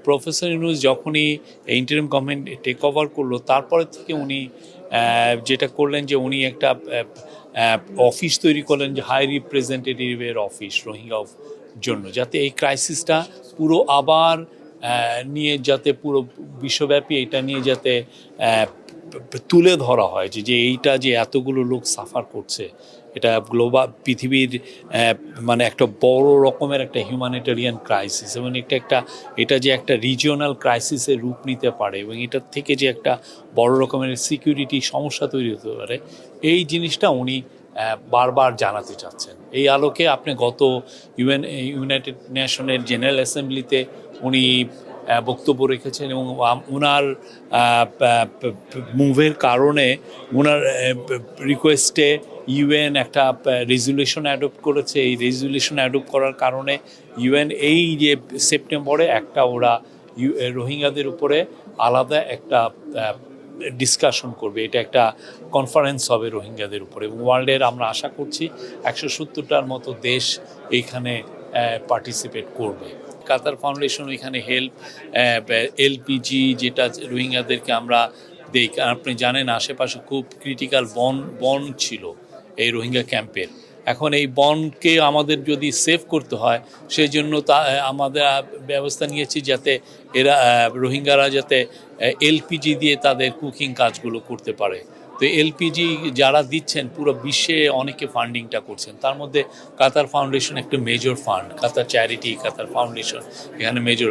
Professor Yunus যখনই interim government take over করলো তারপরে থেকে উনি যেটা করলেন যে উনি একটা অফিস তৈরি করলেন, যে হাই রিপ্রেজেন্টেটিভের অফিস রোহিঙ্গা জন্য, যাতে এই ক্রাইসিসটা পুরো আবার নিয়ে যাতে পুরো বিশ্বব্যাপী এটা নিয়ে যাতে তুলে ধরা হয় যে এইটা যে এতগুলো লোক সাফার করছে, এটা গ্লোবাল পৃথিবীর মানে একটা বড় রকমের একটা হিউম্যানিটেরিয়ান ক্রাইসিস, এবং এটা যে একটা রিজিওনাল ক্রাইসিসের রূপ নিতে পারে, এবং এটার থেকে যে একটা বড় রকমের সিকিউরিটি সমস্যা তৈরি হতে পারে, এই জিনিসটা উনি বারবার জানাতে চাচ্ছেন। এই আলোকে আপনি গত ইউনাইটেড নেশনের জেনারেল অ্যাসেম্বলিতে উনি বক্তব্য রেখেছেন, এবং ওনার মুভের কারণে ওনার রিকোয়েস্টে ইউএন একটা রেজুলেশন অ্যাডপ্ট করেছে। এই রেজুলেশন অ্যাডপ্ট করার কারণে ইউএন এই যে সেপ্টেম্বরে ওরা রোহিঙ্গাদের উপরে আলাদা একটা ডিসকাশন করবে, এটা একটা কনফারেন্স হবে রোহিঙ্গাদের উপরে, এবং ওয়ার্ল্ডের আমরা আশা করছি 170টার মতো দেশ এইখানে পার্টিসিপেট করবে। কাতার ফাউন্ডেশন ওইখানে এলপিজি যেটা রোহিঙ্গাদেরকে আমরা দেই, আপনি জানেন আশেপাশে খুব ক্রিটিক্যাল বন ছিল এই রোহিঙ্গা ক্যাম্পের। এখন এই বনকে আমাদের যদি সেভ করতে হয়, সেই জন্য আমাদের ব্যবস্থা নিয়েছি যাতে রোহিঙ্গারা যাতে এলপিজি দিয়ে তাদের কুকিং কাজগুলো করতে পারে। তো এলপিজি যারা দিচ্ছেন পুরো বিশ্বে অনেকে ফান্ডিংটা করছেন, তার মধ্যে কাতার ফাউন্ডেশন একটা মেজর ফান্ড, কাতার চ্যারিটি, কাতার ফাউন্ডেশন এখানে মেজর